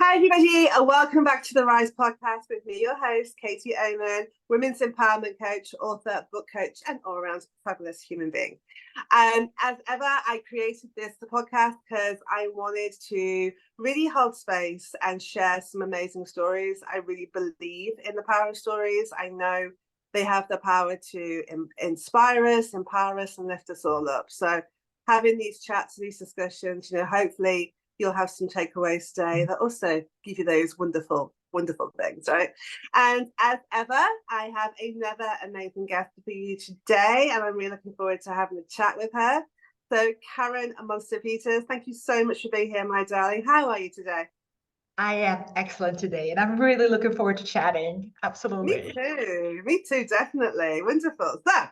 Hi, everybody, and welcome back to the Rise podcast with me, your host, Katie Oman, women's empowerment coach, author, book coach, and all-around fabulous human being. And as ever, I created this podcast because I wanted to really hold space and share some amazing stories. I really believe in the power of stories. I know they have the power to inspire us, empower us, and lift us all up. So having these chats, these discussions, hopefully you'll have some takeaways today that also give you those wonderful, wonderful things, right? And as ever, I have another amazing guest for you today, and I'm really looking forward to having a chat with her. So Karin Monster-Peters, thank you so much for being here, my darling. How are you today? I am excellent today, and I'm really looking forward to chatting. Absolutely. Me too, definitely. Wonderful. So,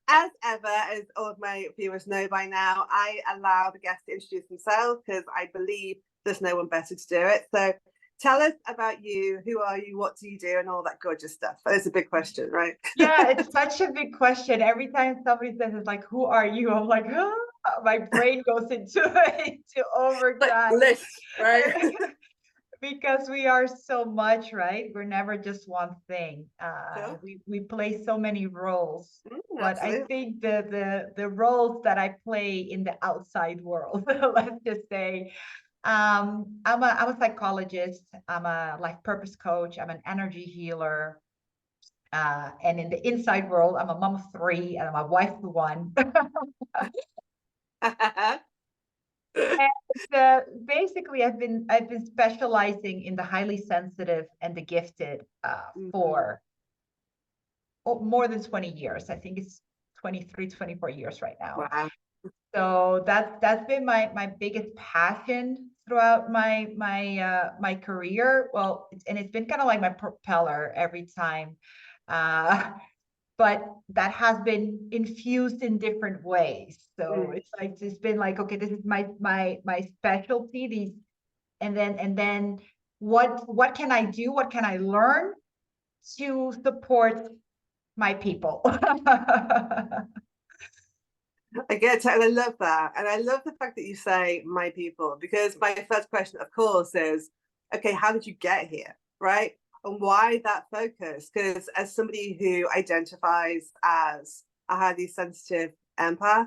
as ever, as all of my viewers know by now, I allow the guests to introduce themselves because I believe there's no one better to do it. So tell us about you. Who are you? What do you do? And all that gorgeous stuff. That's a big question, right? Yeah, it's such a big question. Every time somebody says it's like, who are you? I'm like, oh, my brain goes into overdrive. List, right? Because we are so much, right? We're never just one thing. Sure. We play so many roles. But Absolutely. I think the roles that I play in the outside world, let's just say, I'm a psychologist. I'm a life purpose coach. I'm an energy healer. And in the inside world, I'm a mom of three and I'm a wife of one. And basically, I've been specializing in the highly sensitive and the gifted for more than 20 years. I think it's 23, 24 years right now. Wow. So that's been my biggest passion throughout my career. Well, it's been kind of like my propeller every time. But that has been infused in different ways. So it's been like, okay, this is my specialty. These and then what can I do? What can I learn to support my people? I get it, and I love that. And I love the fact that you say my people, because my first question, of course, is, okay, how did you get here, right? And why that focus? Because as somebody who identifies as a highly sensitive empath,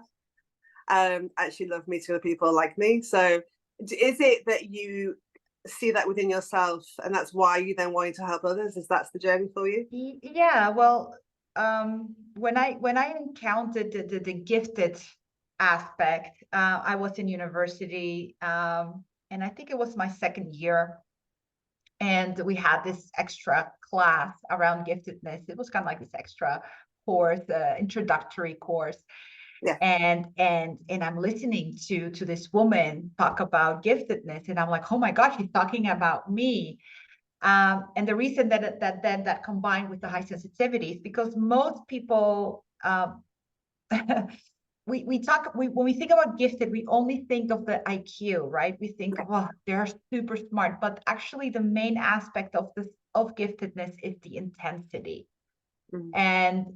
actually love meeting other people like me. So is it that you see that within yourself and that's why you then wanted to help others? Is that's the journey for you? Yeah, well, when I encountered the gifted aspect, I was in university, and I think it was my second year, and we had this extra class around giftedness. It was kind of like this extra course, introductory course. Yeah. And I'm listening to this woman talk about giftedness, and I'm like, oh my gosh, she's talking about me. And the reason that combined with the high sensitivity is because most people, when we think about gifted, we only think of the IQ, right? We think, oh, they're super smart, but actually the main aspect of giftedness is the intensity. And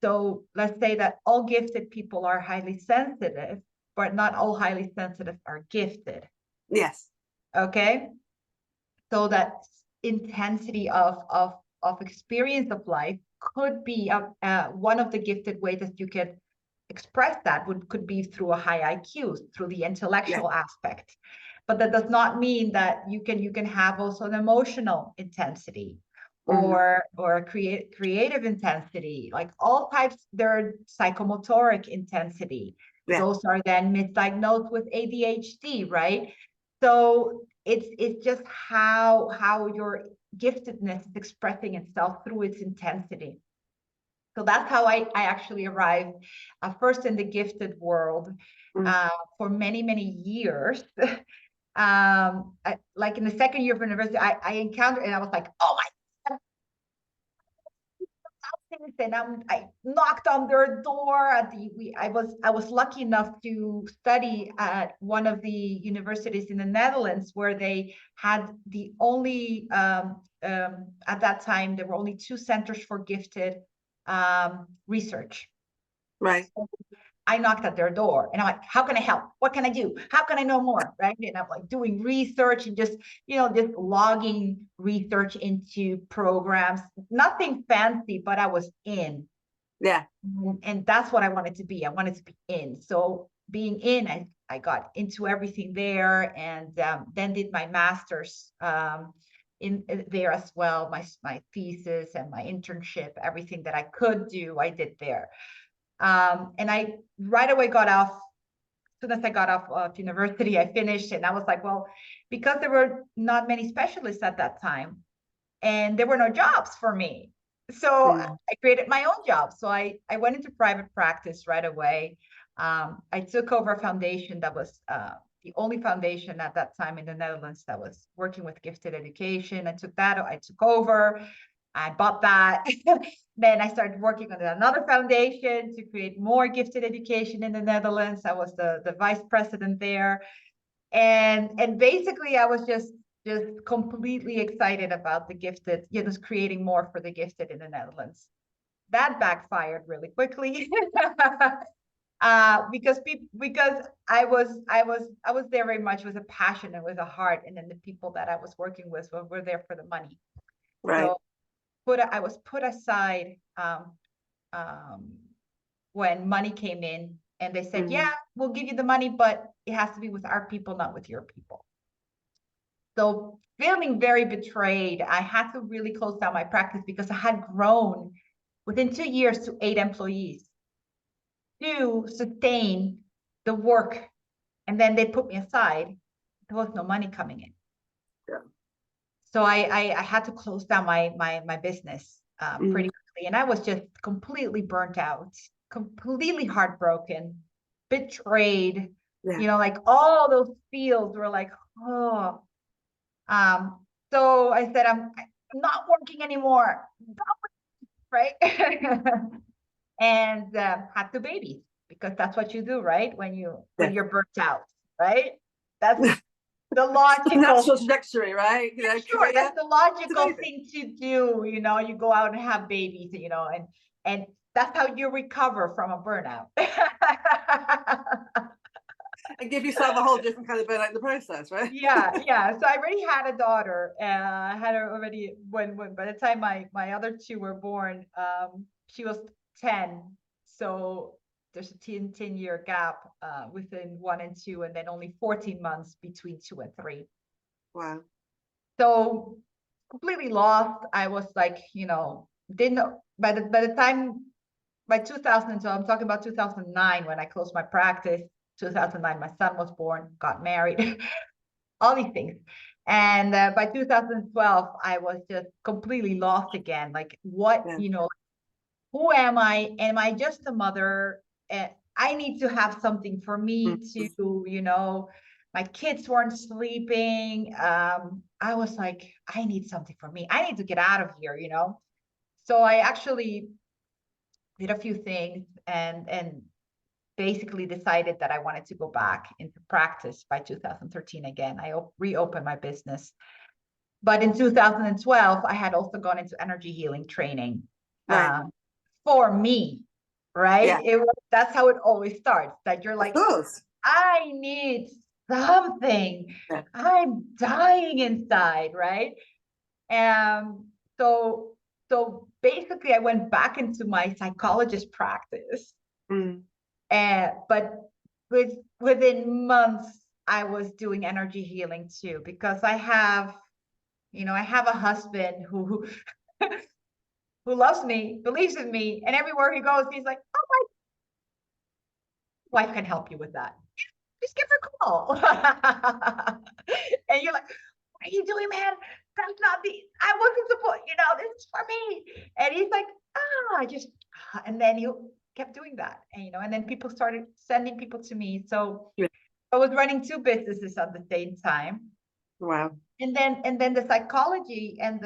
so let's say that all gifted people are highly sensitive, but not all highly sensitive are gifted. Yes. Okay. So that intensity of experience of life could be one of the gifted ways that you could express that could be through a high IQ, through the intellectual aspect. But that does not mean that you can have also an emotional intensity or creative intensity, like all types. There are psychomotoric intensity. Those are then misdiagnosed with ADHD, right? So it's just how your giftedness is expressing itself through its intensity. So that's how I actually arrived first in the gifted world for many, many years. Like in the second year of university, I encountered, and I was like, oh my God. And I knocked on their door I was lucky enough to study at one of the universities in the Netherlands, where they had the only at that time there were only 2 centers for gifted research. Right. So I knocked at their door and I'm like, how can I help? What can I do? How can I know more? Right. And I'm like doing research and just, just logging research into programs, nothing fancy, but I was in. Yeah. And that's what I wanted to be. I wanted to be in. So being in, I got into everything there, and then did my master's in there as well. My thesis and my internship, everything that I could do, I did there. And I right away got off. As soon as I got off of university, I finished, and I was like, well, because there were not many specialists at that time, and there were no jobs for me. So I created my own job. So I went into private practice right away. I took over a foundation that was the only foundation at that time in the Netherlands that was working with gifted education. I took over. I bought that. Then I started working on another foundation to create more gifted education in the Netherlands. I was the vice president there. And basically I was just completely excited about the gifted, just creating more for the gifted in the Netherlands. That backfired really quickly. Because I was there very much with a passion and with a heart, and then the people that I was working with were there for the money. Right. So I was put aside when money came in, and they said, yeah, we'll give you the money, but it has to be with our people, not with your people. So feeling very betrayed, I had to really close down my practice because I had grown within 2 years to 8 employees to sustain the work. And then they put me aside. There was no money coming in. Yeah. So I had to close down my business pretty quickly. And I was just completely burnt out, completely heartbroken, betrayed. Yeah. Like all those feels were like, oh. So I said, I'm not working anymore, right? And had 2 babies, because that's what you do, right? When you're burnt out, right? That's the logical natural trajectory, right? Sure, that's the logical thing to do. You go out and have babies, and that's how you recover from a burnout. And give yourself a whole different kind of burnout in the process, right? Yeah. So I already had a daughter. I had her already when by the time my other 2 were born, she was 10. So there's a 10-year gap within 1 and 2, and then only 14 months between 2 and 3. Wow. So completely lost. I was like, didn't by the time by 2000, so I'm talking about 2009 when I closed my practice. 2009, my son was born, got married, all these things. And by 2012, I was just completely lost again. Like, what, who am I? Am I just a mother? I need to have something for me to, my kids weren't sleeping. I was like, I need something for me. I need to get out of here, So I actually did a few things and basically decided that I wanted to go back into practice by 2013 again. I reopened my business. But in 2012, I had also gone into energy healing training for me, right? Yeah. That's how it always starts, that you're like, I need something. Yeah. I'm dying inside, right? So basically I went back into my psychologist practice. But within months, I was doing energy healing too, because I have a husband who who loves me, believes in me, and everywhere he goes, he's like, "Oh, my wife can help you with that. Just give her a call." And you're like, "What are you doing, man? That's not I wasn't supposed, this is for me." And he's like, and then you kept doing that, and then people started sending people to me. So I was running 2 businesses at the same time. Wow. And then the psychology and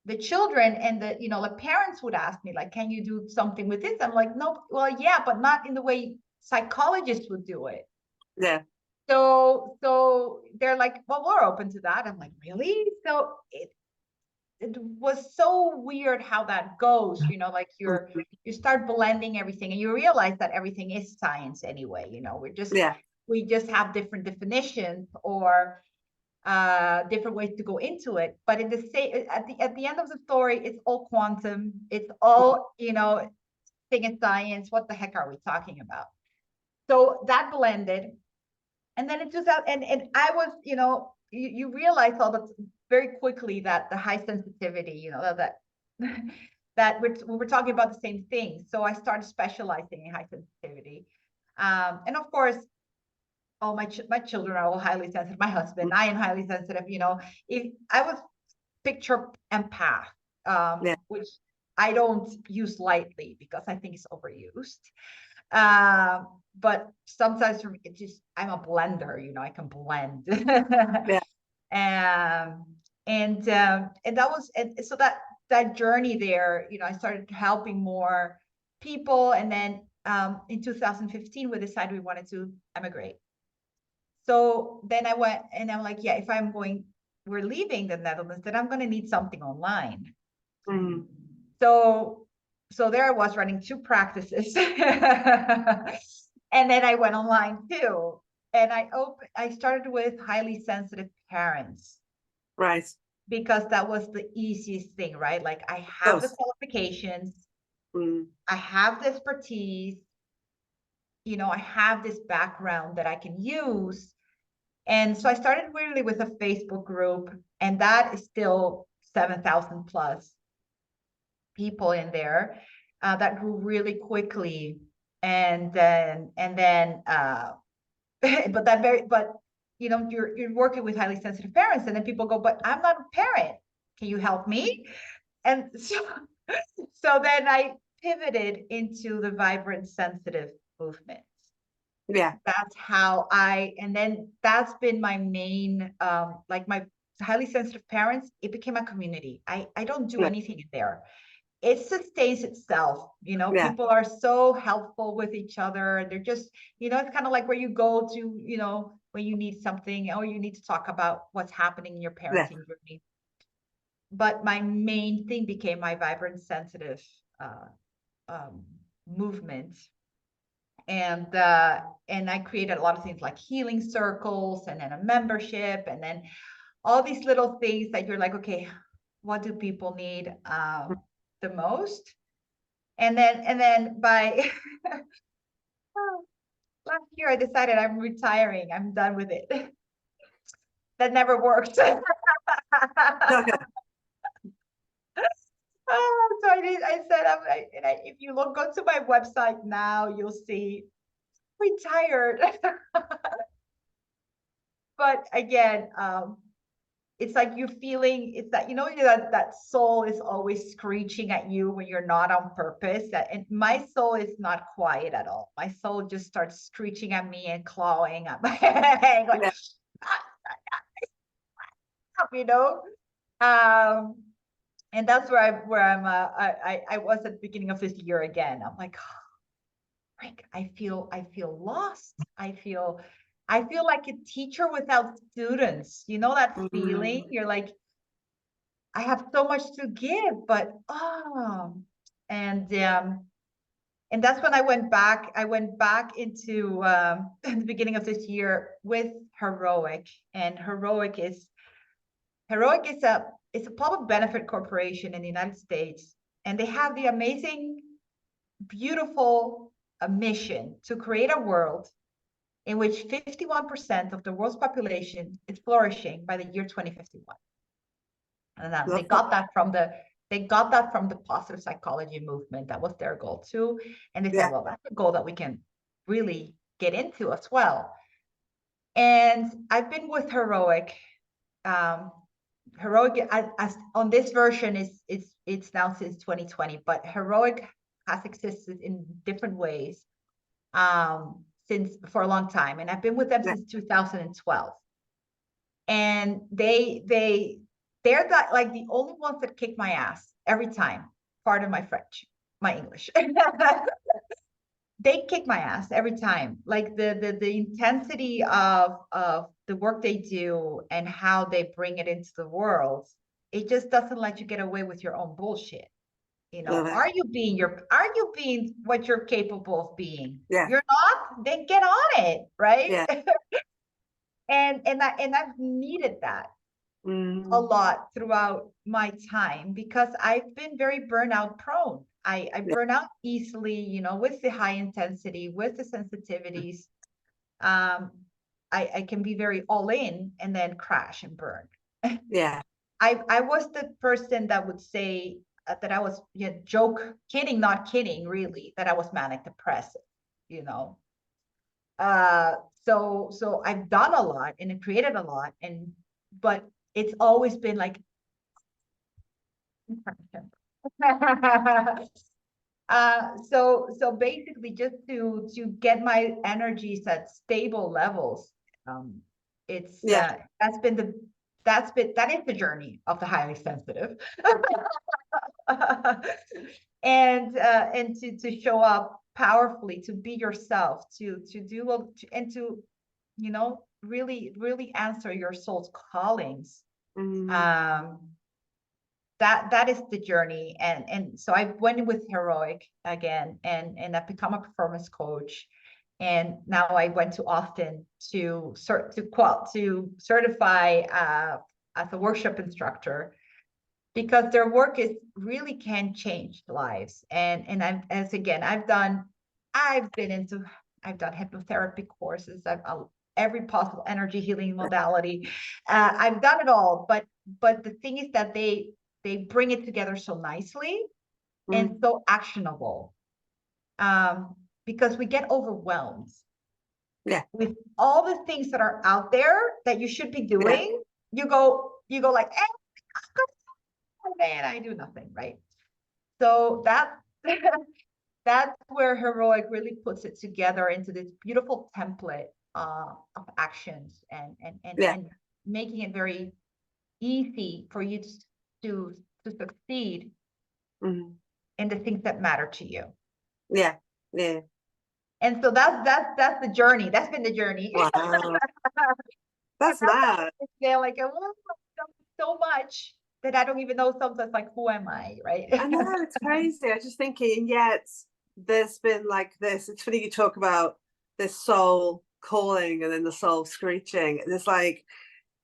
the children and the parents would ask me, like, can you do something with this? I'm like, no, well, yeah, but not in the way psychologists would do it. Yeah. So they're like, well, we're open to that. I'm like, really? So it was so weird how that goes, you know, like you start blending everything and you realize that everything is science anyway, you know, we just have different definitions or different ways to go into it. But in the same at the end of the story, it's all quantum, it's all, you know, thing in science. What the heck are we talking about? So that blended. And then in 2000, and I was, you know, you realize all that very quickly that the high sensitivity, you know, that that we were talking about the same thing. So I started specializing in high sensitivity. And of course, all my children are all highly sensitive. My husband, I am highly sensitive, you know. If I was picture empath, which I don't use lightly because I think it's overused. But sometimes for me, it's just, I'm a blender, you know, I can blend. And that was, and so that journey there, you know, I started helping more people. And then in 2015, we decided we wanted to emigrate. So then I went and I'm like, yeah, if we're leaving the Netherlands, then I'm going to need something online. So there I was running 2 practices. And then I went online too. And I started with highly sensitive parents. Right. Because that was the easiest thing, right? Like I have the qualifications, I have the expertise, you know, I have this background that I can use. And so I started really with a Facebook group, and that is still 7,000 plus people in there. That grew really quickly. And then but you know, you're working with highly sensitive parents, and then people go, but I'm not a parent. Can you help me? And so then I pivoted into the vibrant sensitive movement. Yeah. That's how and then that's been my main, like my highly sensitive parents, it became a community. I don't do anything in there. It sustains itself, you know. People are so helpful with each other. They're just, you know, it's kind of like where you go to, you know, when you need something or you need to talk about what's happening in your parenting journey. But my main thing became my vibrant sensitive movement. And I created a lot of things like healing circles and then a membership and then all these little things that you're like, okay, what do people need the most? And then by last year, I decided I'm retiring. I'm done with it. That never worked. So I said, if you go to my website now, you'll see retired. But again, it's like you're feeling, it's that, you know, that soul is always screeching at you when you're not on purpose. And my soul is not quiet at all. My soul just starts screeching at me and clawing at my head, like, you know. And that's where I was at the beginning of this year again. I'm like, oh, I feel lost. I feel like a teacher without students. You know that feeling? You're like, I have so much to give, but and that's when I went back. I went back into the beginning of this year with Heroic, and Heroic is a public benefit corporation in the United States, and they have the amazing, beautiful mission to create a world in which 51% of the world's population is flourishing by the year 2051. And they got that from the positive psychology movement. That was their goal too. And they said, well, that's a goal that we can really get into as well. And I've been with Heroic. Heroic as on this version it's now since 2020, but Heroic has existed in different ways since for a long time. And I've been with them since 2012. And they're like the only ones that kick my ass every time. Pardon my French, my English. They kick my ass every time. Like the intensity of the work they do and how they bring it into the world it just doesn't let you get away with your own bullshit. You know, Love it. are you being what you're capable of being? Yeah. You're not, then get on it, right? Yeah. And I've needed that a lot throughout my time, because I've been very burnout prone. I Yeah. burn out easily, you know, with the high intensity, with the sensitivities. I can be very all in and then crash and burn. Yeah. I was the person that would say that I was, kidding, not kidding, really, that I was manic depressive, you know. So I've done a lot and created a lot, but it's always been like so basically, just to get my energies at stable levels, it's Yeah. that is the journey of the highly sensitive. And to show up powerfully, to be yourself, to do, and to, you know, really answer your soul's callings. That is the journey. And so I went with Heroic again, and I've become a performance coach. And now I went to Austin to certify as a workshop instructor, because their work is really can change lives. And I've done hypnotherapy courses. I've every possible energy healing modality. I've done it all, but the thing is that they bring it together so nicely and so actionable, because we get overwhelmed with all the things that are out there that you should be doing. You go like, and I do nothing, right? So that's where Heroic really puts it together into this beautiful template of actions, and making it very easy for you to succeed in the things that matter to you. Yeah. And so that's the journey. That's been the journey. Wow. That's mad. They're like, I've done so much that I don't even know sometimes, like, who am I, right? I know, it's crazy. I was just thinking, and yet there's been like this. It's funny you talk about this soul calling and then the soul screeching. It's like,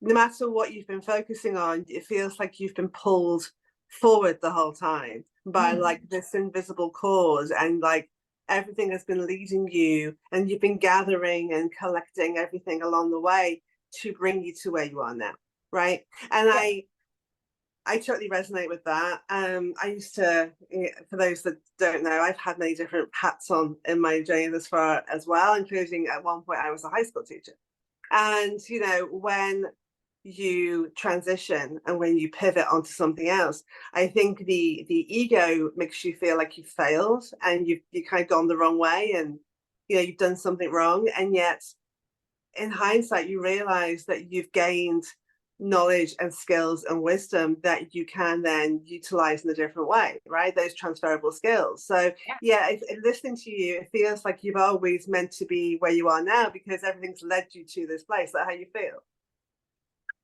no matter what you've been focusing on, it feels like you've been pulled forward the whole time by like this invisible cause, and like everything has been leading you, and you've been gathering and collecting everything along the way to bring you to where you are now, right? And I totally resonate with that. I used to, for those that don't know, I've had many different hats on in my journey this far as well, including at one point I was a high school teacher. And, you know, when you transition and when you pivot onto something else, I think the ego makes you feel like you failed and you kind of gone the wrong way, and, you know, you've done something wrong. And yet in hindsight, you realize that you've gained knowledge and skills and wisdom that you can then utilize in a different way, right? Those transferable skills. So listening to you, it feels like you've always meant to be where you are now, because everything's led you to this place. Is that how you feel?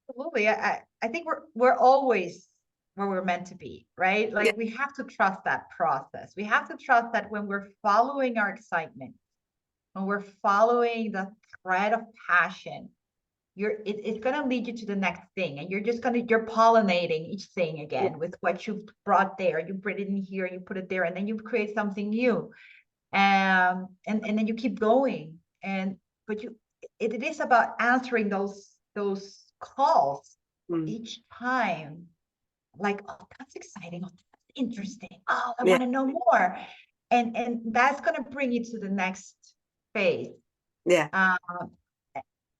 Absolutely. I think we're always where we're meant to be, right? Like, we have to trust that process. We have to trust that when we're following our excitement, when we're following the thread of passion, it's going to lead you to the next thing, and you're pollinating each thing again with what you've brought there. You bring it in here, you put it there, and then you create something new, and then you keep going. But it is about answering those calls each time, like, oh, that's exciting, oh, that's interesting, oh, I want to know more, and that's going to bring you to the next phase.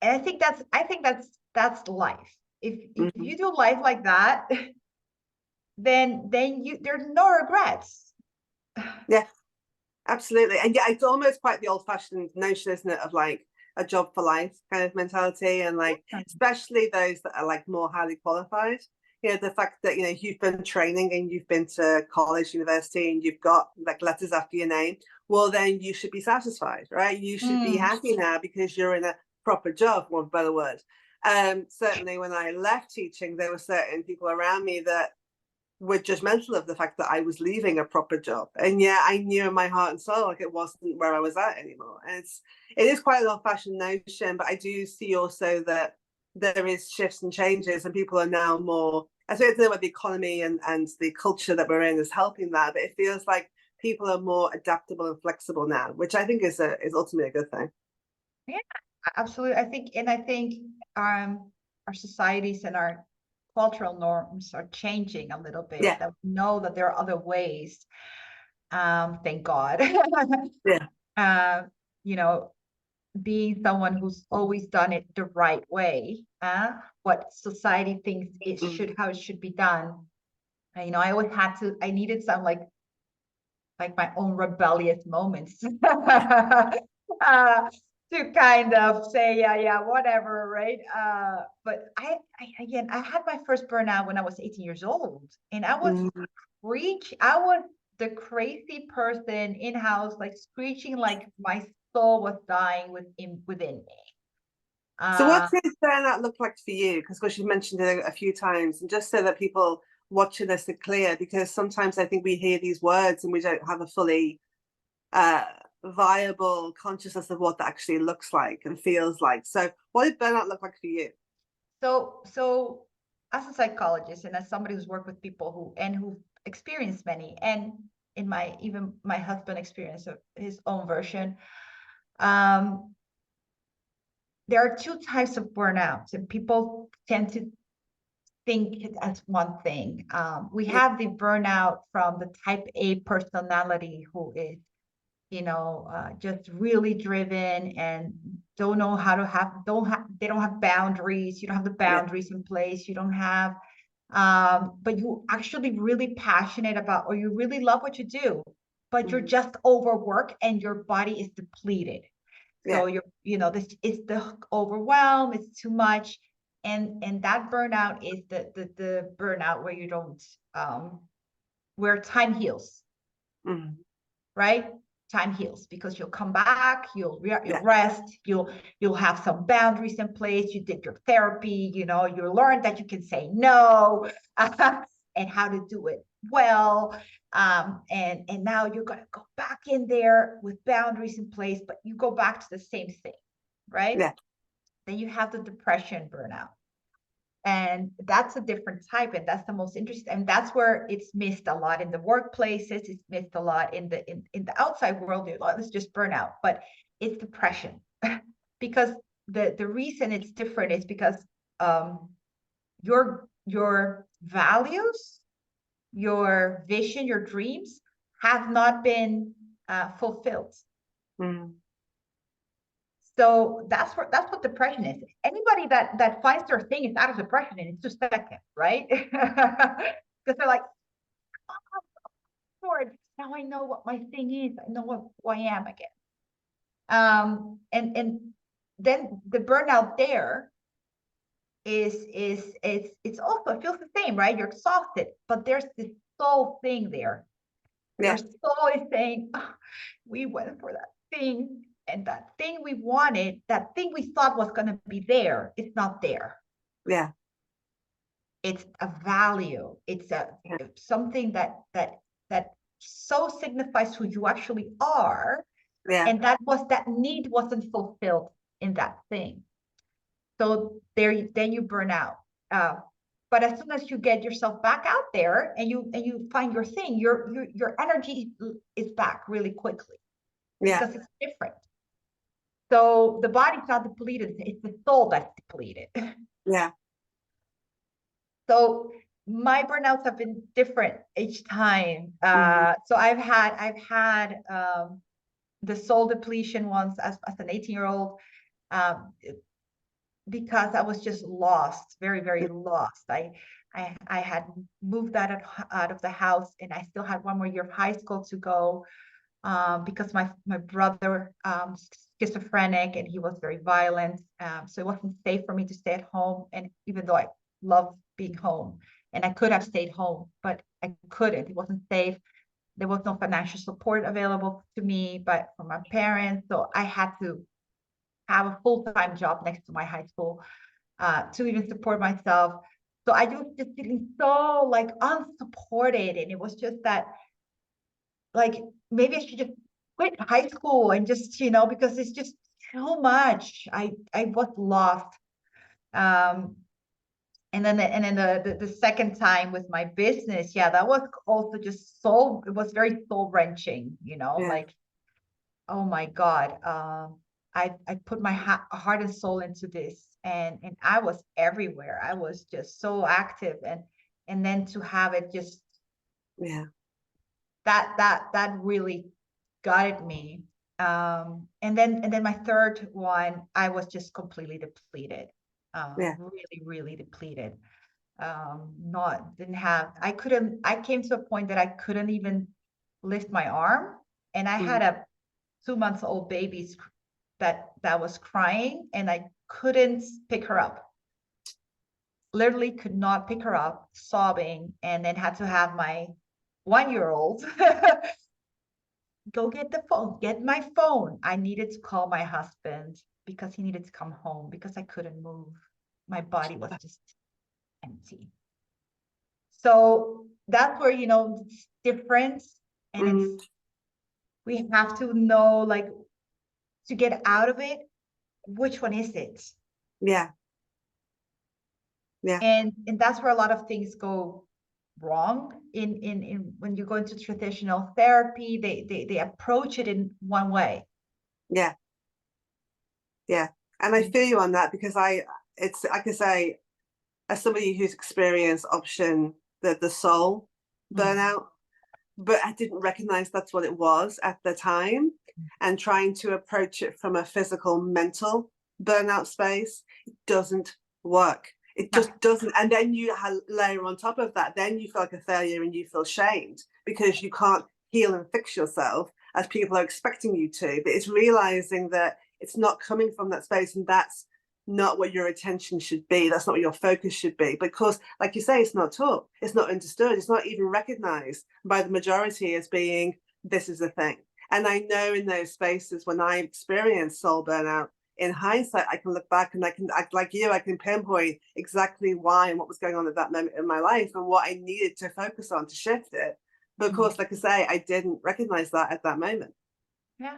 And I think that's life. If you do life like that, then there's no regrets. Yeah, absolutely. And yeah, it's almost quite the old-fashioned notion, isn't it, of like a job for life kind of mentality, and like especially those that are like more highly qualified. You know, the fact that, you know, you've been training and you've been to college, university, and you've got like letters after your name. Well, then you should be satisfied, right? You should be happy now because you're in a proper job, one better word. Certainly when I left teaching, there were certain people around me that were judgmental of the fact that I was leaving a proper job. And yeah, I knew in my heart and soul like it wasn't where I was at anymore. And it is quite an old-fashioned notion, but I do see also that there is shifts and changes, and people are now more, I suppose, know what the economy and the culture that we're in is helping that, but it feels like people are more adaptable and flexible now, which I think is ultimately a good thing. Yeah, absolutely. I think our societies and our cultural norms are changing a little bit. Yeah. That we know that there are other ways. Thank God. Yeah. You know, being someone who's always done it the right way, what society thinks it should, how it should be done. You know, I needed some like my own rebellious moments to kind of say, yeah, whatever, right? But I had my first burnout when I was 18 years old, and I was I was the crazy person in-house, like screeching like my soul was dying within me. So what does burnout look like for you? Because you've mentioned it a few times, and just so that people watching this are clear, because sometimes I think we hear these words and we don't have a fully viable consciousness of what that actually looks like and feels like. So what did burnout look like for you? So as a psychologist and as somebody who's worked with people who experienced many, and in my husband experienced his own version, there are two types of burnouts, and people tend to think it as one thing. We have the burnout from the type A personality who is, just really driven and don't know how to they don't have boundaries. You don't have the boundaries in place. You don't have, but you actually really passionate about, or you really love what you do, but you're just overworked and your body is depleted. So this is the overwhelm, it's too much. And that burnout is the burnout where you don't, where time heals, right? Time heals because you'll come back, you'll rest, you'll have some boundaries in place. You did your therapy, you learned that you can say no, and how to do it well. And now you're going to go back in there with boundaries in place, but you go back to the same thing, right? Yeah. Then you have the depression burnout. And that's a different type, and that's the most interesting, and that's where it's missed a lot in the workplaces. It's missed a lot in the outside world. It's just burnout, but it's depression. Because the reason it's different is because your values, your vision, your dreams have not been fulfilled. So that's what depression is. Anybody that finds their thing is out of depression in just a second, right? Because they're like, oh, Lord, now I know what my thing is. I know who I am again. And then the burnout there is it's also, it feels the same, right? You're exhausted, but there's this soul thing there. Your soul is saying, oh, we went for that thing. And that thing we wanted, that thing we thought was going to be there, it's not there. Yeah. It's a value. It's something that so signifies who you actually are. Yeah. And that need wasn't fulfilled in that thing. So then you burn out. But as soon as you get yourself back out there and you find your thing, your energy is back really quickly. Because it's different. So the body's not depleted, it's the soul that's depleted. Yeah. So my burnouts have been different each time. So I've had the soul depletion once as an 18-year-old, because I was just lost, very, very lost. I had moved out of the house, and I still had one more year of high school to go. Because my brother schizophrenic, and he was very violent, so it wasn't safe for me to stay at home. And even though I love being home, and I could have stayed home, but I couldn't. It wasn't safe. There was no financial support available to me, but from my parents, so I had to have a full-time job next to my high school. to even support myself. So I was just feeling so like unsupported, and it was just that like maybe I should just quit high school and just, because it's just too much. I was lost. Um, and then the second time with my business, yeah, that was also just it was very soul wrenching, Yeah. like, oh my God, I put my heart and soul into this, and I was everywhere. I was just so active, and then to have it just Yeah. that really gutted me. And then my third one, I was just completely depleted, Yeah. really, really depleted. Not didn't have I came to a point that I couldn't even lift my arm, and I had Mm. a 2 months old baby that was crying, and I couldn't pick her up. Literally could not pick her up, sobbing, and then had to have my 1-year-old go get my phone. I needed to call my husband because he needed to come home because I couldn't move. My body was just empty. So that's where, it's different. And Mm. we have to know, like, to get out of it, which one is it? Yeah. Yeah. And that's where a lot of things go wrong in when you go into traditional therapy, they approach it in one way. Yeah. Yeah. And I feel you on that, because it's like I say, as somebody who's experienced the soul burnout, but I didn't recognize that's what it was at the time. And trying to approach it from a physical, mental burnout space, it doesn't work. It No. just doesn't. And then you layer on top of that, then you feel like a failure and you feel shamed because you can't heal and fix yourself as people are expecting you to. But it's realizing that it's not coming from that space, and that's not what your attention should be. That's not what your focus should be. Because, like you say, it's not taught, it's not understood, it's not even recognized by the majority as being, this is a thing. And I know in those spaces when I experienced soul burnout, in hindsight, I can look back and I can act like you, I can pinpoint exactly why and what was going on at that moment in my life and what I needed to focus on to shift it. But of course, like I say, I didn't recognize that at that moment. Yeah.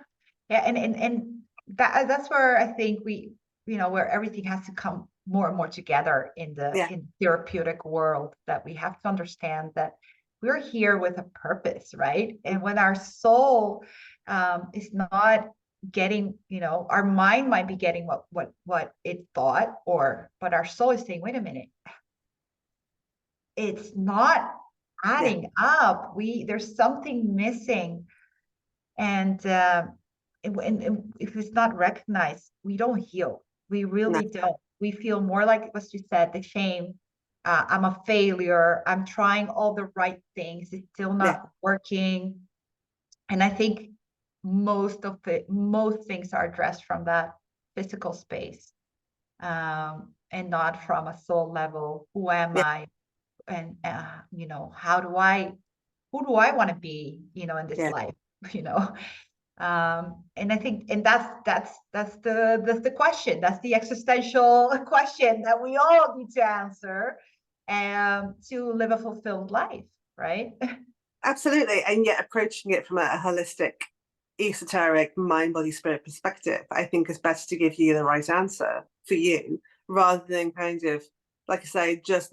Yeah. And that's where I think where everything has to come more and more together Yeah. in therapeutic world, that we have to understand that we're here with a purpose, right? And when our soul is not getting, our mind might be getting what it thought, but our soul is saying, wait a minute, it's not Yeah. adding up. There's something missing. And if it's not recognized, we don't heal. We No. really don't. We feel more like what you said, the shame. I'm a failure. I'm trying all the right things. It's still Yeah. not working. And I think most things are addressed from that physical space, and not from a soul level. Who am Yeah. I? And who do I want to be, in this Yeah. life, you know? And I think, and that's the question. That's the existential question that we all need to answer, to live a fulfilled life, right? Absolutely. And yet approaching it from a holistic, esoteric mind, body, spirit perspective, I think is better to give you the right answer for you, rather than kind of, like I say, just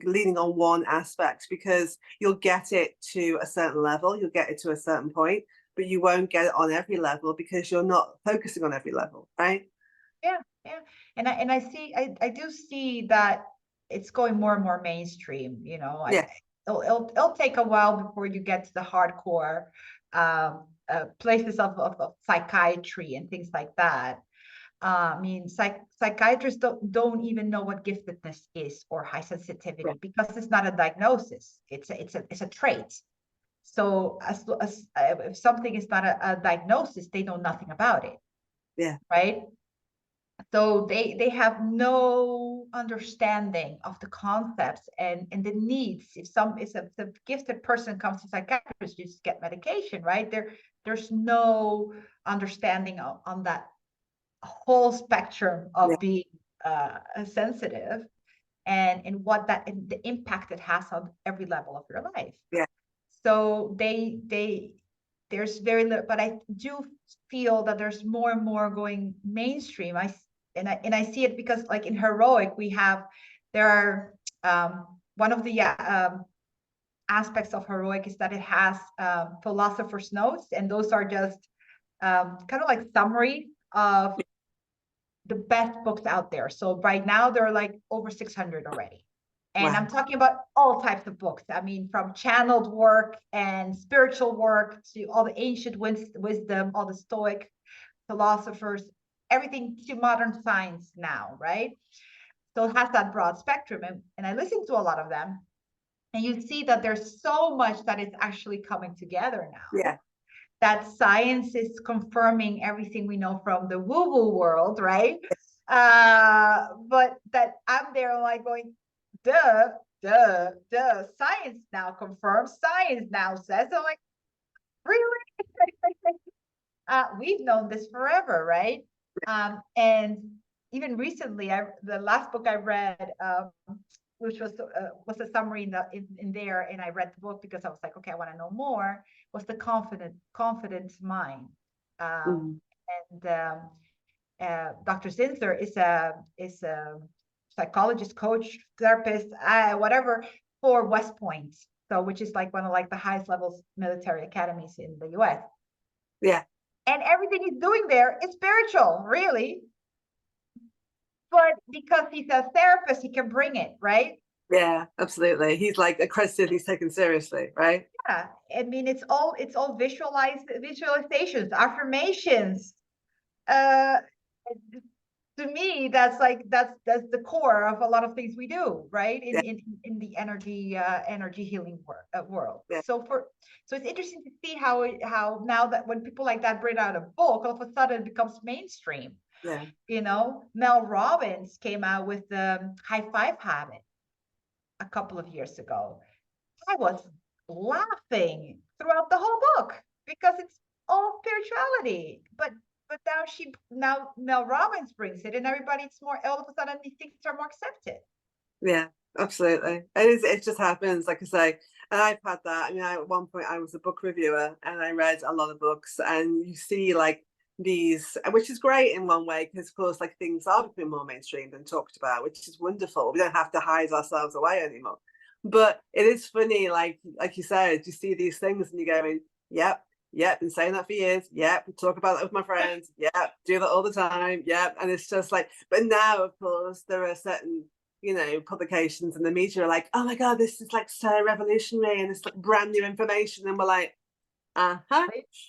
leaning on one aspect, because you'll get it to a certain level, you'll get it to a certain point, but you won't get it on every level because you're not focusing on every level, right? Yeah, yeah. And I do see that it's going more and more mainstream, Yeah. it'll take a while before you get to the hardcore places of psychiatry and things like that. I mean, psychiatrists don't even know what giftedness is or high Yeah. sensitivity, because it's not a diagnosis. It's a trait. So if something is not a diagnosis, they know nothing about it, Yeah. right? So they have no understanding of the concepts and the needs. If a gifted person comes to psychiatrist, you just get medication, right? There's no understanding on that whole spectrum Yeah. of being sensitive, and what that and the impact it has on every level of your life. Yeah. So there's very little, but I do feel that there's more and more going mainstream. I see it because, like, in heroic, there are one of the aspects of heroic is that it has philosopher's notes, and those are just kind of like summary of the best books out there. So right now there are like over 600 already. And Wow. I'm talking about all types of books. I mean, from channeled work and spiritual work to all the ancient wisdom, all the Stoic philosophers, everything to modern science now, right? So it has that broad spectrum. And I listen to a lot of them. And you see that there's so much that is actually coming together now. Yeah. That science is confirming everything we know from the woo-woo world, right? But that I'm there like going, duh, science now confirms, science now says. I'm like, really? We've known this forever, right? And even recently, the last book I read, which was a summary in there, and I read the book because I was like, okay, I want to know more. Was the confident mind, and Dr. Zinsser is a psychologist, coach, therapist, whatever, for West Point, so which is like one of like the highest levels military academies in the U.S. Yeah. And everything he's doing there is spiritual, really. But because he's a therapist, he can bring it, right? Yeah, absolutely. He's like accredited, he's taken seriously, right? Yeah. I mean, it's all visualizations, affirmations. To me, that's the core of a lot of things we do, right? Yeah. In the energy healing world. Yeah. So it's interesting to see how now that when people like that bring out a book, all of a sudden it becomes mainstream. Yeah. You know, Mel Robbins came out with the high five habit a couple of years ago. I was laughing throughout the whole book because it's all spirituality. But now Mel Robbins brings it, and everybody's more, all of a sudden these things are more accepted. Yeah, absolutely. It just happens, like I say. And I've had that. I mean, at one point I was a book reviewer and I read a lot of books, and you see like these, which is great in one way, because of course like things are becoming more mainstream and talked about, which is wonderful. We don't have to hide ourselves away anymore. But it is funny, like you said, you see these things and you're going, yep, been saying that for years. Yep, talk about that with my friends. Yep, do that all the time. Yep. And it's just like, but now of course there are certain, you know, publications and the media are like, oh my God, this is like so revolutionary and it's like brand new information. And we're like,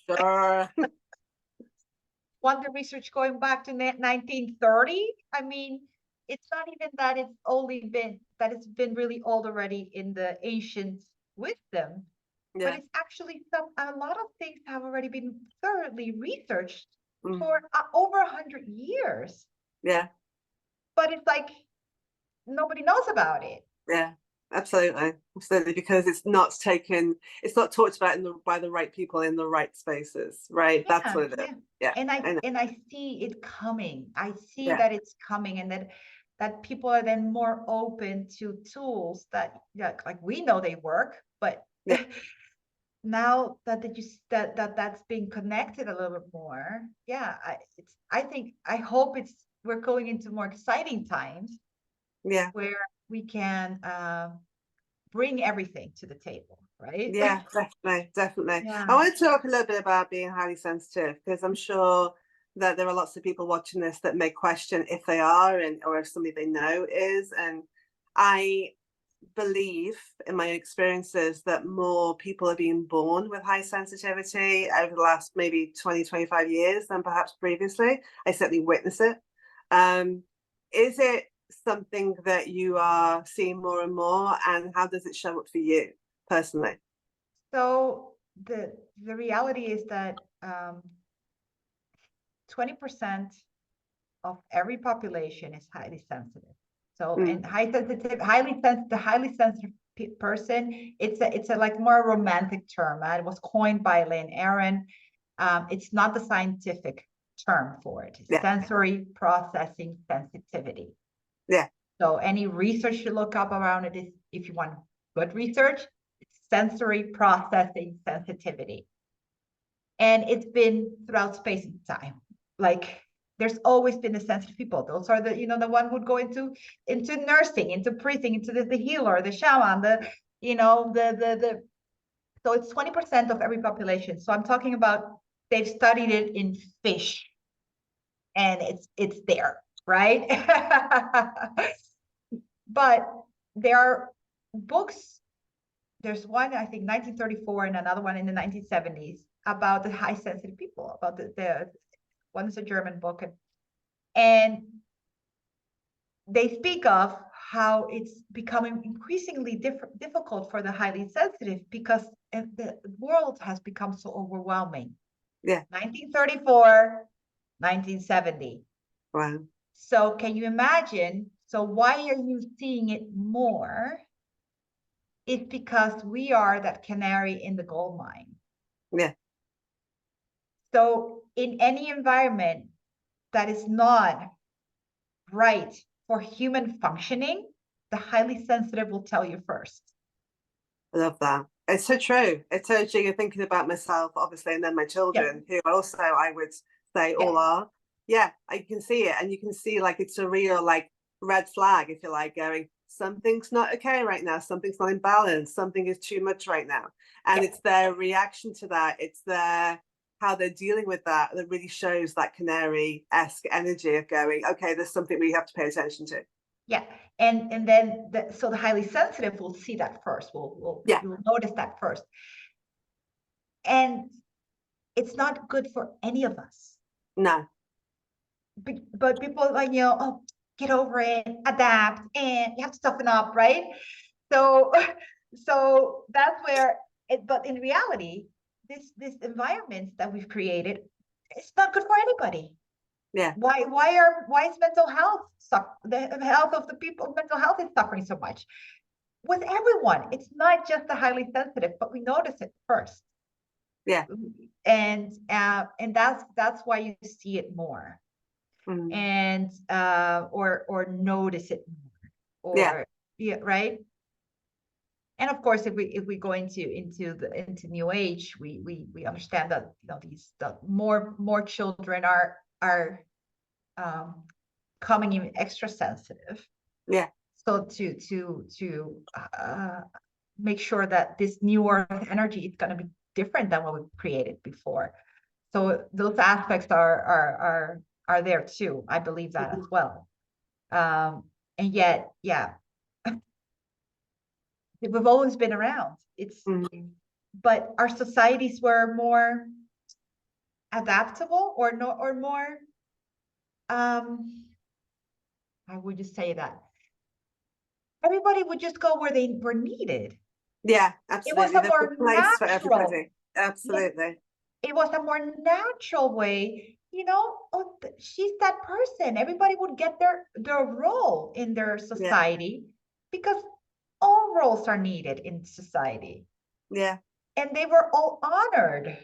sure. Wonder research going back to 1930. I mean, it's not even that it's been really old already in the ancient wisdom, but it's actually a lot of things have already been thoroughly researched for over 100 years. Yeah. But it's like nobody knows about it. Yeah, absolutely, because it's not talked about by the right people in the right spaces, right? Yeah, that's what it is. Yeah. And I see it coming. I see that it's coming, and that people are then more open to tools that, like, we know they work, but now that's being connected a little bit more. Yeah, I hope we're going into more exciting times. Yeah. Where we can bring everything to the table, right? Yeah, definitely. Yeah. I want to talk a little bit about being highly sensitive, because I'm sure that there are lots of people watching this that may question if they are, or if somebody they know is. And I believe in my experiences that more people are being born with high sensitivity over the last maybe 20-25 years than perhaps previously. I certainly witness it. Is it something that you are seeing more and more, and how does it show up for you personally? So the reality is that 20% of every population is highly sensitive. So and highly sensitive person, it's a like more romantic term. It was coined by Elaine Aron. It's not the scientific term for it. Sensory processing sensitivity. Yeah. So any research you look up around it is, if you want good research, it's sensory processing sensitivity. And it's been throughout space and time. Like, there's always been the sensitive people. Those are the, you know, the one who'd go into nursing, into preaching, into the healer, the shaman, the, you know, the so it's 20% of every population. So I'm talking about, they've studied it in fish, and it's there, right? But there are books. There's one, I think, 1934, and another one in the 1970s about the high sensitive people, about the one is a German book, and they speak of how it's becoming increasingly difficult for the highly sensitive, because the world has become so overwhelming. Yeah. 1934, 1970. Wow. So can you imagine? So why are you seeing it more? It's because we are that canary in the gold mine. Yeah. So in any environment that is not right for human functioning, the highly sensitive will tell you first. I love that. It's so true. It's so true. You're thinking about myself, obviously, and then my children, who also, I would say, all are. Yeah, I can see it. And you can see, like, it's a real, like, red flag, if you like, going, something's not okay right now. Something's not in balance. Something is too much right now. And it's their reaction to that. It's their, how they're dealing with that really shows that canary-esque energy of going, okay, there's something we have to pay attention to. Yeah, and then so the highly sensitive will see that first. Will notice that first, and it's not good for any of us. No. But people, like, you know, oh, get over it, adapt, and you have to toughen up, right? So that's where it. But in reality, this environment that we've created, it's not good for anybody. Yeah. Why is mental health the health of the people, mental health is suffering so much with everyone? It's not just the highly sensitive, but we notice it first. Yeah. And that's why you see it more. And or notice it more, or right. And of course, if we go into new age, we understand that, you know, the more children are becoming even extra sensitive. Yeah. So to make sure that this new earth energy is going to be different than what we created before. So those aspects are there too. I believe that as well. And yet, yeah, we've always been around. It's but our societies were more adaptable, or no, or more how would you say that? Everybody would just go where they were needed. Yeah, absolutely. It was a more place for natural. everybody. Absolutely. It was a more natural way, you know. Oh, she's that person. Everybody would get their role in their society, because all roles are needed in society. Yeah. And they were all honored.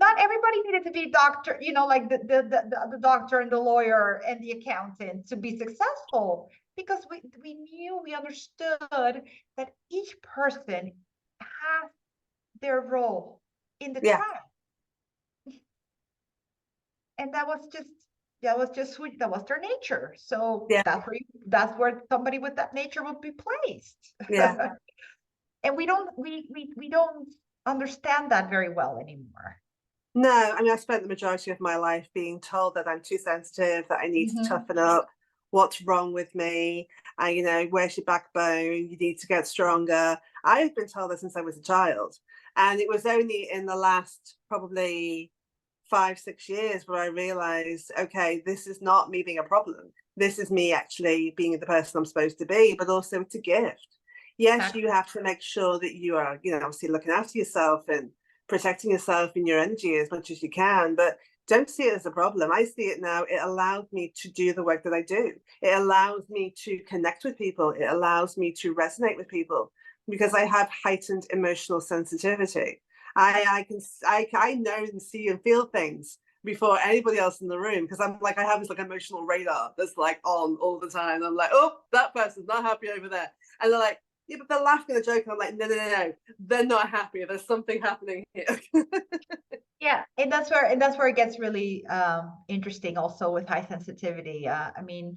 Not everybody needed to be doctor, you know, like the doctor and the lawyer and the accountant to be successful, because we knew, we understood that each person has their role in the tribe. And that was just who, that was their nature. So that's where somebody with that nature would be placed. Yeah. And we don't understand that very well anymore. No, I mean, I spent the majority of my life being told that I'm too sensitive, that I need to toughen up. What's wrong with me? You know, where's your backbone? You need to get stronger. I've been told that since I was a child. And it was only in the last probably 5-6 years where I realized, okay, this is not me being a problem. This is me actually being the person I'm supposed to be, but also it's a gift. Yes, you have to make sure that you are, you know, obviously looking after yourself and protecting yourself and your energy as much as you can, but don't see it as a problem. I see it now. It allowed me to do the work that I do. It allows me to connect with people. It allows me to resonate with people because I have heightened emotional sensitivity. I know and see and feel things before anybody else in the room, because I'm like, I have this like emotional radar that's like on all the time. I'm like, oh, that person's not happy over there, and they're like, yeah, but they're laughing and joking. I'm like, no, no, no, no, they're not happy. There's something happening here. Yeah, and that's where it gets really interesting also with high sensitivity. I mean,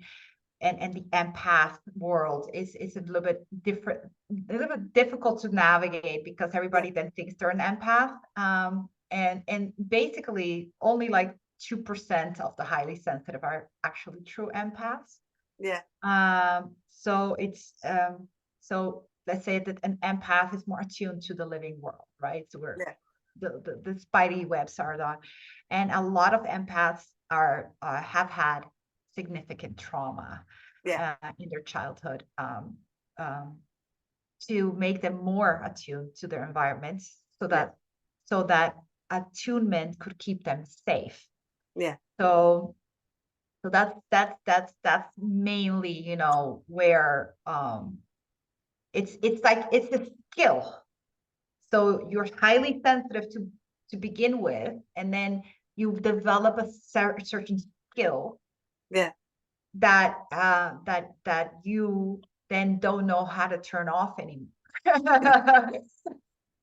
and the empath world is a little bit different, a little bit difficult to navigate, because everybody then thinks they're an empath. And basically only like 2% of the highly sensitive are actually true empaths. Yeah. So it's so let's say that an empath is more attuned to the living world, right? So we're the spidey webs are on, and a lot of empaths are have had significant trauma in their childhood, to make them more attuned to their environments, so that attunement could keep them safe. So that's mainly, you know, where it's like it's a skill. So you're highly sensitive to begin with, and then you develop a certain skill that you then don't know how to turn off anymore.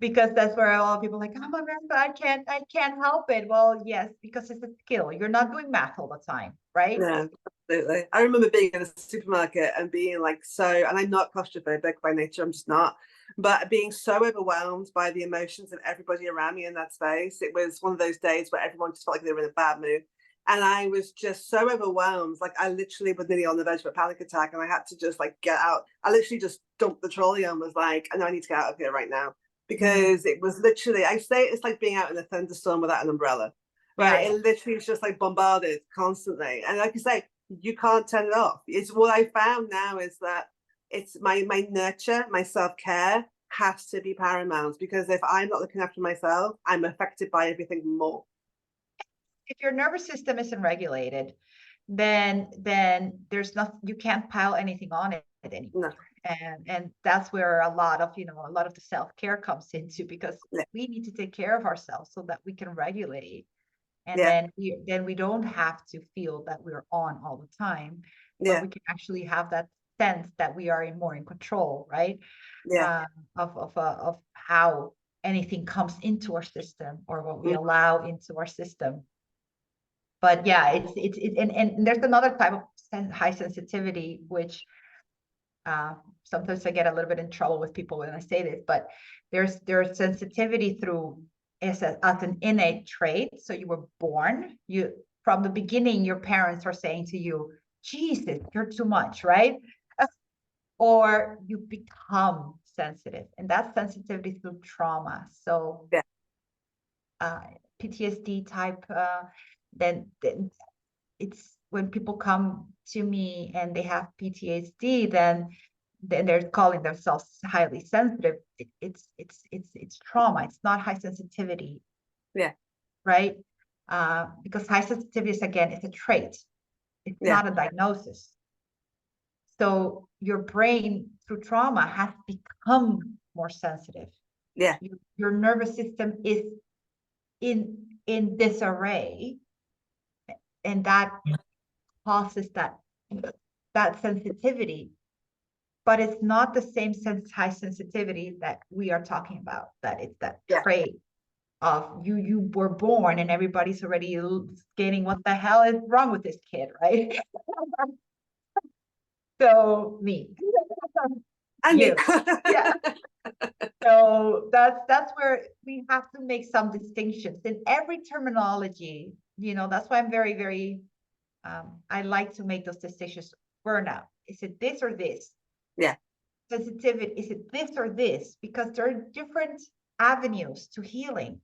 Because that's where a lot of people are like, I'm a mess, but I can't help it. Well, yes, because it's a skill. You're not doing math all the time, right? Yeah, absolutely. I remember being in a supermarket and being like, and I'm not claustrophobic by nature, I'm just not, but being so overwhelmed by the emotions of everybody around me in that space. It was one of those days where everyone just felt like they were in a bad mood. And I was just so overwhelmed. Like, I literally was nearly on the verge of a panic attack, and I had to just like get out. I literally just dumped the trolley and was like, I know I need to get out of here right now. Because it was literally, I say it's like being out in a thunderstorm without an umbrella. Right. It literally is just like bombarded constantly. And like you say, you can't turn it off. It's what I found now is that it's my nurture, my self-care has to be paramount, because if I'm not looking after myself, I'm affected by everything more. If your nervous system isn't regulated, then there's nothing, you can't pile anything on it anymore. And that's where a lot of the self-care comes into, because we need to take care of ourselves so that we can regulate. And then we don't have to feel that we're on all the time, but we can actually have that sense that we are more in control, right? Of how anything comes into our system, or what we allow into our system. But yeah, it's and there's another type of high sensitivity, which sometimes I get a little bit in trouble with people when I say this, but there's sensitivity through as an innate trait. So you were born, from the beginning, your parents are saying to you, Jesus, you're too much, right? Or you become sensitive, and that's sensitivity through trauma. So PTSD type, then it's when people come to me and they have PTSD, then they're calling themselves highly sensitive. It's trauma. It's not high sensitivity. Right. Because high sensitivity is, again, it's a trait. It's not a diagnosis. So your brain through trauma has become more sensitive. Your nervous system is in disarray, and that causes that sensitivity. But it's not the same high sensitivity that we are talking about, that it's that trait of you were born and everybody's already skating, what the hell is wrong with this kid, right? So me. And you. So that's where we have to make some distinctions in every terminology. That's why I'm very, very I like to make those distinctions. Burnout, is it this or this? Sensitivity, is it this or this? Because there are different avenues to healing.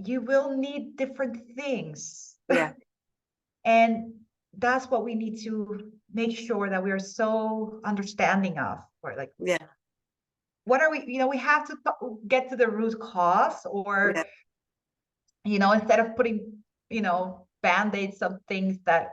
You will need different things. And that's what we need to make sure that we are so understanding of. Or like, what are we, we have to get to the root cause, or, instead of putting, band-aids on things that,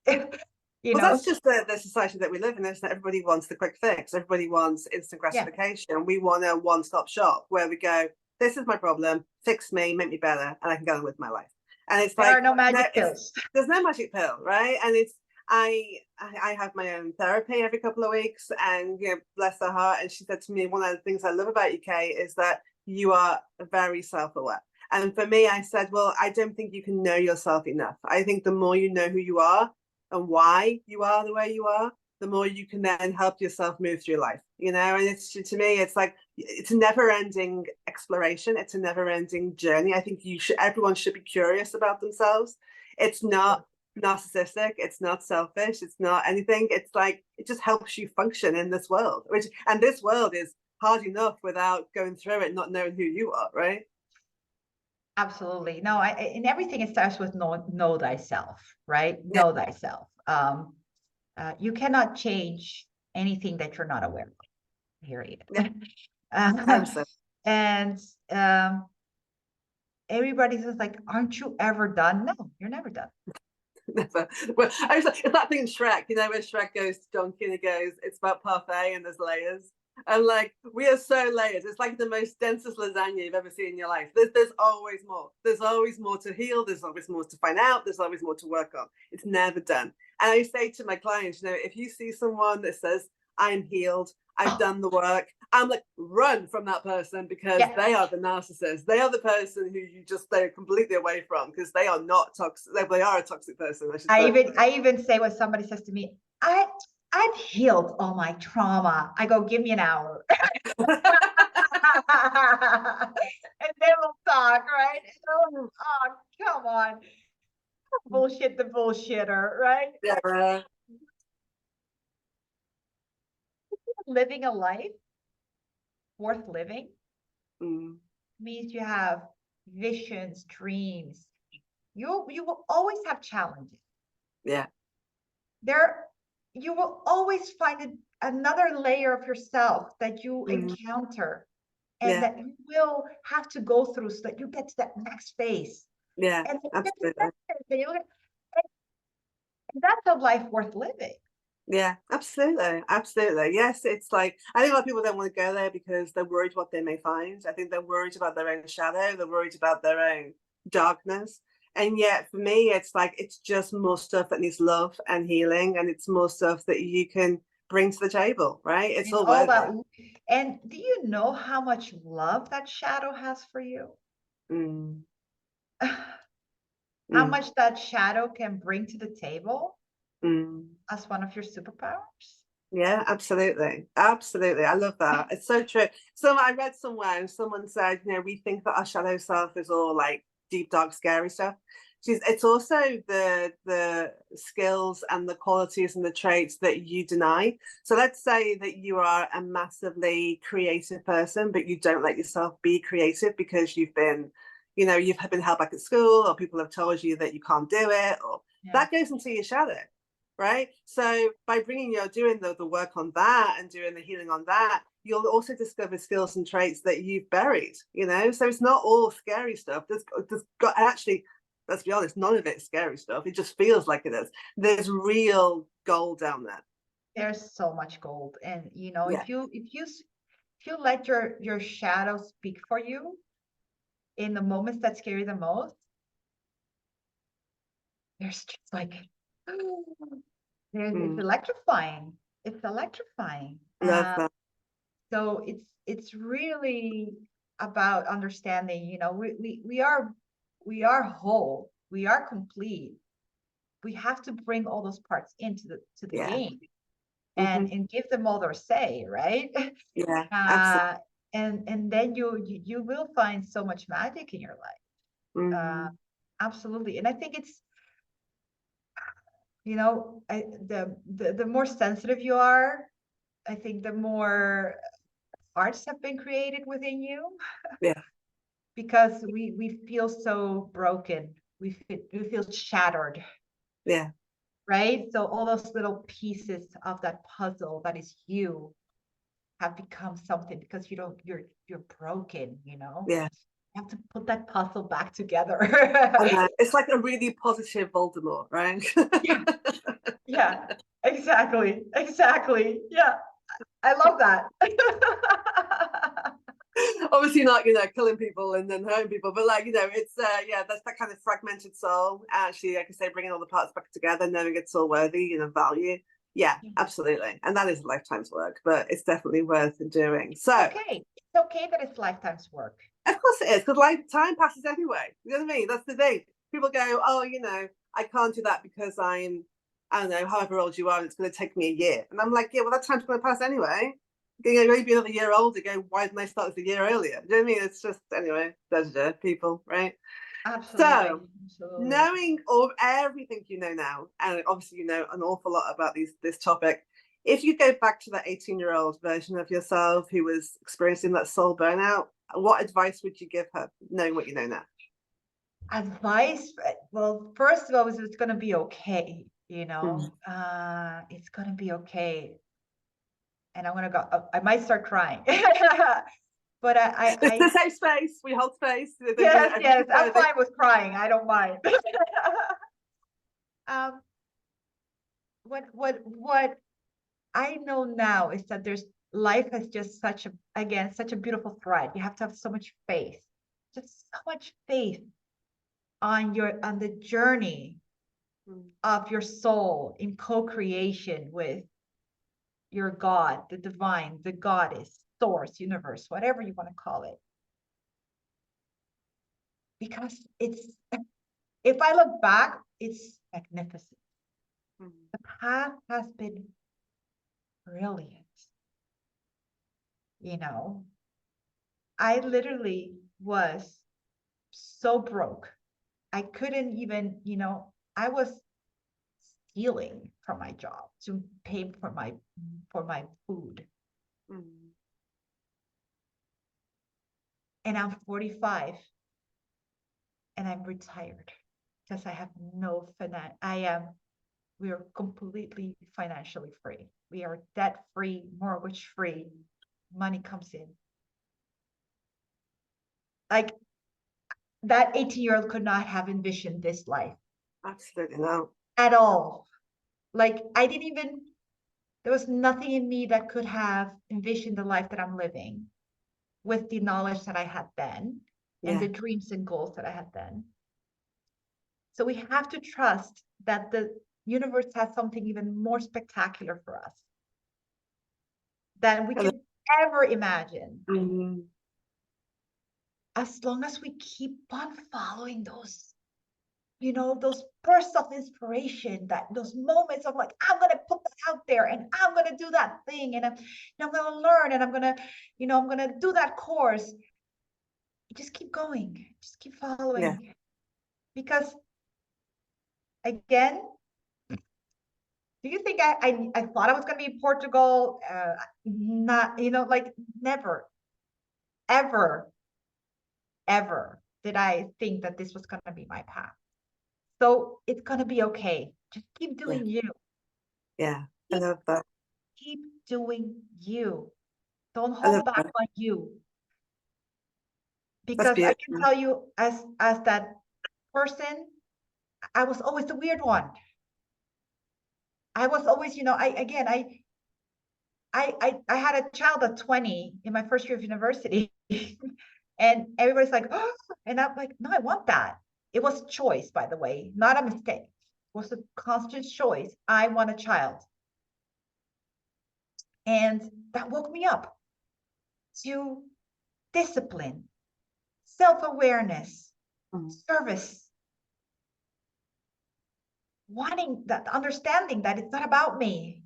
well, that's just the society that we live in, is that everybody wants the quick fix. Everybody wants instant gratification. We want a one-stop shop where we go, this is my problem, fix me, make me better, and I can go on with my life. And it's There like, are no magic no, pills. there's no magic pill, right? And it's, I have my own therapy every couple of weeks, and bless her heart, and she said to me, one of the things I love about you, Kate, is that you are very self-aware. And for me, I said, well, I don't think you can know yourself enough. I think the more you know who you are and why you are the way you are, the more you can then help yourself move through life, and it's, to me, it's like, it's a never-ending exploration. It's a never-ending journey. I think everyone should be curious about themselves. It's not narcissistic, it's not selfish, it's not anything. It's like, it just helps you function in this world, and this world is hard enough without going through it, not knowing who you are, right? Absolutely. No, in everything, it starts with know thyself, right? Know thyself. You cannot change anything that you're not aware of, period. Absolutely. And everybody's just like, aren't you ever done? No, you're never done. Never. Well, I was like, it's that thing in Shrek, where Shrek goes to Donkey and he goes, it's about parfait and there's layers. And like, we are so layered. It's like the most densest lasagna you've ever seen in your life. There's always more. There's always more to heal. There's always more to find out. There's always more to work on. It's never done. And I say to my clients, if you see someone that says, I'm healed, I've done the work, I'm like, run from that person, because they are the narcissist. They are the person who you just stay completely away from, because they are not toxic. They are a toxic person. I even say, when somebody says to me, I've healed all my trauma, I go, give me an hour. And then we'll talk, right? Oh, come on. Bullshit the bullshitter, right? Yeah. Living a life worth living means you have visions, dreams. You will always have challenges. Yeah. You will always find another layer of yourself that you encounter, and that you will have to go through, so that you get to that next phase. Yeah, and absolutely. That's a life worth living. Yeah, absolutely. Absolutely. Yes, it's like, I think a lot of people don't want to go there because they're worried what they may find. I think they're worried about their own shadow. They're worried about their own darkness. And yet for me, it's like, it's just more stuff that needs love and healing. And it's more stuff that you can bring to the table, right? It's all worth that. And do you know how much love that shadow has for you? How much that shadow can bring to the table as one of your superpowers? Yeah, absolutely. Absolutely. I love that. It's so true. So I read somewhere, and someone said, we think that our shadow self is all like deep, dark, scary stuff. It's also the skills and the qualities and the traits that you deny. So let's say that you are a massively creative person, but you don't let yourself be creative because you've been held back at school, or people have told you that you can't do it, or that goes into your shadow. Right. So by doing the work on that and doing the healing on that, you'll also discover skills and traits that you've buried, so it's not all scary stuff. Actually, let's be honest, none of it's scary stuff. It just feels like it is. There's real gold down there. There's so much gold. And if you let your shadow speak for you in the moments that scare you the most, there's just like, it's electrifying. It's electrifying. Love that. So it's really about understanding, we are whole, we are complete. We have to bring all those parts into the game and give them all their say, right? Yeah, absolutely. And then you will find so much magic in your life. Absolutely. And I think it's, the more sensitive you are, I think the more arts have been created within you. Yeah. Because we feel so broken. We feel shattered. Yeah. Right? So all those little pieces of that puzzle that is you have become something, because you're broken, Yeah. You have to put that puzzle back together. It's like a really positive Voldemort, right? Yeah, exactly. Yeah, I love that. obviously not, killing people and then hurting people, but like, it's yeah, that's that kind of fragmented soul. Actually, like I say, bringing all the parts back together, knowing it's all worthy, value. Yeah, absolutely. And that is a lifetime's work, but it's definitely worth doing. So okay, it's okay that it's lifetime's work. Of course it is, because time passes anyway. You know what I mean? That's the thing. People go, oh, I can't do that because I don't know, however old you are, and it's going to take me a year. And I'm like, yeah, well, that time's going to pass anyway. Maybe another year older, go, why didn't I start this a year earlier? Do you know what I mean? It's just, anyway, people, right? Absolutely. So, knowing everything you know now, and obviously you know an awful lot about this topic, if you go back to that 18-year-old version of yourself who was experiencing that soul burnout, what advice would you give her, knowing what you know now? Advice? Well, first of all, it's going to be okay. It's going to be okay. And I'm going to go, I might start crying. But it's a safe space. We hold space. Yes, I'm fine with crying. I don't mind. What I know now is that life has just such a beautiful thread. You have to have so much faith, just so much faith on the journey of your soul in co-creation with your God, the divine, the goddess, source, universe, whatever you want to call it. Because if I look back, it's magnificent. The path has been brilliant. I literally was so broke. I couldn't even, I was stealing from my job to pay for my food. And I'm 45 and I'm retired because I have no we are completely financially free. We are debt-free, mortgage-free. Money comes in. Like that 18-year-old could not have envisioned this life. Absolutely not. At all. Like there was nothing in me that could have envisioned the life that I'm living with the knowledge that I had then and the dreams and goals that I had then. So we have to trust that the universe has something even more spectacular for us than we can ever imagine. As long as we keep on following those bursts of inspiration, those moments of like, I'm going to put that out there and I'm going to do that thing and I'm going to learn and I'm going to do that course. Just keep going. Just keep following. Yeah. Because again, do you think I thought I was going to be in Portugal? Not, like never, ever did I think that this was going to be my path. So it's going to be okay. Just keep doing you. Yeah, I love that. Keep doing you. Don't hold back on you. Because I can tell you, as that person, I was always the weird one. I was always, I had a child at 20 in my first year of university. And everybody's like, oh, and I'm like, no, I want that. It was choice, by the way, not a mistake. It was a conscious choice. I want a child. And that woke me up to discipline, self-awareness, service, wanting that understanding that it's not about me.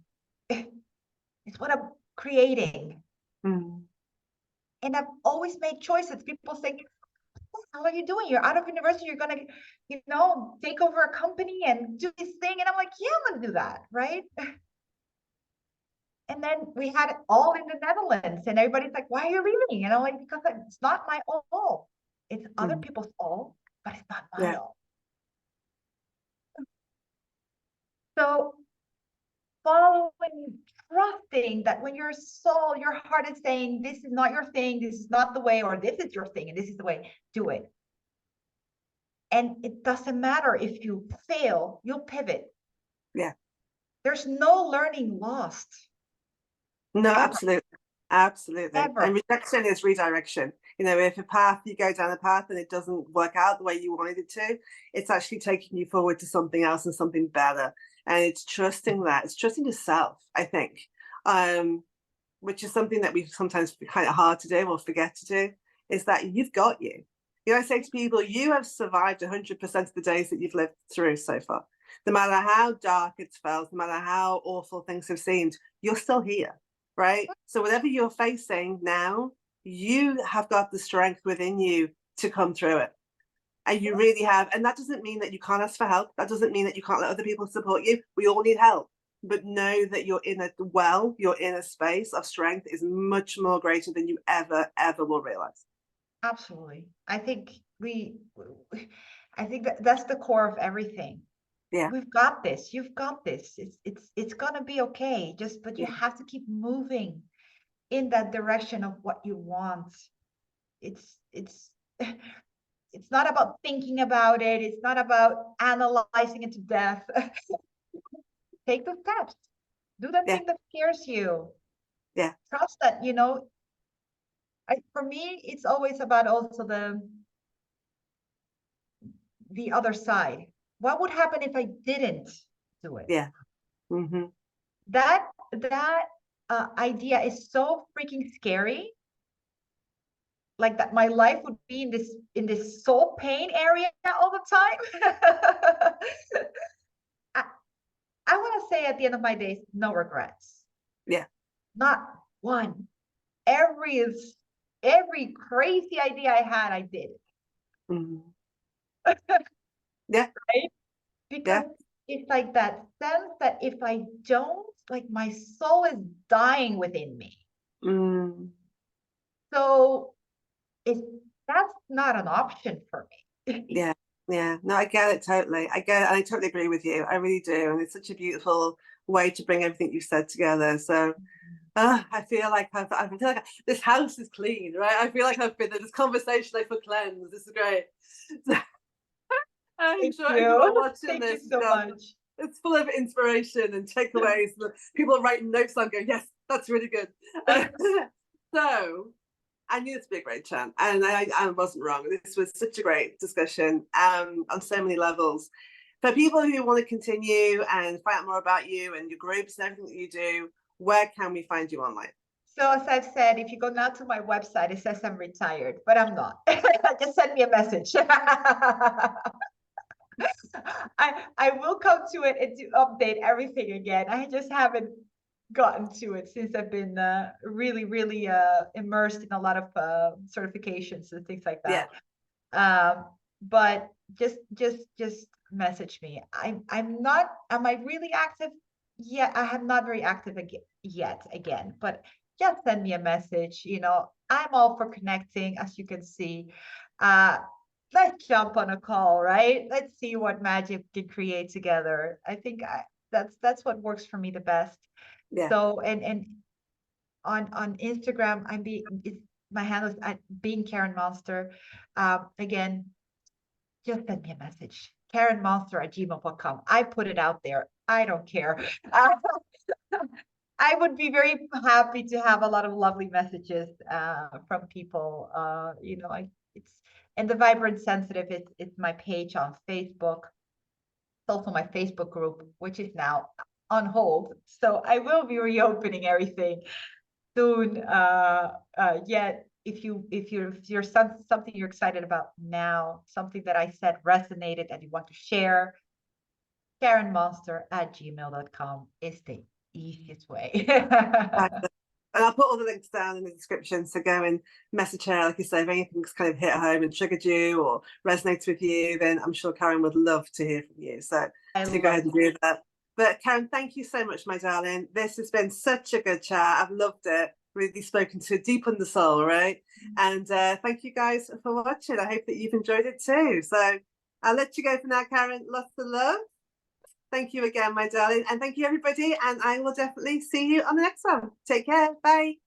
It's what I'm creating. And I've always made choices. People say, how are you doing? You're out of university. You're going to, take over a company and do this thing. And I'm like, yeah, I'm going to do that. Right. And then we had it all in the Netherlands and everybody's like, why are you leaving? And I'm like, because it's not my all. It's other people's all, but it's not my all. So following, trusting that when your soul, your heart is saying, this is not your thing, this is not the way, or this is your thing, and this is the way, do it. And it doesn't matter if you fail, you'll pivot. Yeah. There's no learning lost. No, ever. Absolutely. Ever. And rejection is redirection. You know, if you go down a path and it doesn't work out the way you wanted it to, it's actually taking you forward to something else and something better. And it's trusting that. It's trusting yourself, I think, which is something that we sometimes kind of hard to do or forget to do, is that you've got you. You know, I say to people, you have survived 100% of the days that you've lived through so far. No matter how dark it's felt, no matter how awful things have seemed, you're still here, right? So whatever you're facing now, you have got the strength within you to come through it. And you really have. And that doesn't mean that you can't ask for help. That doesn't mean that you can't let other people support you. We all need help. But know that you're in a space of strength is much more greater than you ever will realize. Absolutely. I think that's the core of everything. Yeah. We've got this. You've got this. It's gonna be okay. But you have to keep moving in that direction of what you want. It's not about thinking about it. It's not about analyzing it to death. Take the steps. Do the thing that scares you. Yeah. Trust that, you know. For me, it's always about also the other side. What would happen if I didn't do it? Yeah. Mm-hmm. That idea is so freaking scary. Like that my life would be in this soul pain area all the time. I want to say at the end of my days, no regrets. Yeah. Not one. Every crazy idea I had, I did. Mm-hmm. Yeah. Right? Because it's like that sense that if I don't, like my soul is dying within me. Mm. So that's not an option for me. Yeah. Yeah. No, I get it totally. I get it. And I totally agree with you. I really do. And it's such a beautiful way to bring everything you've said together. So I feel like this house is clean, right? I feel like I've been in this conversation. I feel cleansed. This is great. So, I enjoy everyone watching this. Thank you so much. It's full of inspiration and takeaways. People are writing notes on going, yes, that's really good. So I knew this would be a great chat, and I wasn't wrong. This was such a great discussion on so many levels. For people who want to continue and find out more about you and your groups and everything that you do, where can we find you online? So as I've said, if you go now to my website, it says I'm retired, but I'm not. Just send me a message. I will come to it and to update everything again. I just haven't gotten to it since I've been really immersed in a lot of certifications and things like that. Yeah. But just message me. I'm not. Am I really active? Yeah, I am not very active yet. But just send me a message. You know, I'm all for connecting, as you can see. Let's jump on a call, right? Let's see what magic can create together. I think that's what works for me the best. Yeah. So and on Instagram, my handle is being Karin Monster. Again, just send me a message. KarinMonster@gmail.com. I put it out there. I don't care. I would be very happy to have a lot of lovely messages from people. You know, and the Vibrant Sensitive, it's my page on Facebook. It's also my Facebook group, which is now on hold. So I will be reopening everything soon. Yet, if you're something you're excited about now, something that I said resonated and you want to share, KarinMonster@gmail.com is the easiest way. And I'll put all the links down in the description, so go and message her. Like you say, if anything's kind of hit home and triggered you or resonates with you, then I'm sure Karin would love to hear from you. So go ahead and do that. But Karin, thank you so much, my darling. This has been such a good chat. I've loved it. Really spoken to deep in the soul, right? And thank you guys for watching. I hope that you've enjoyed it too. So I'll let you go for now, Karin. Lots of love. Thank you again, my darling. And thank you, everybody. And I will definitely see you on the next one. Take care. Bye.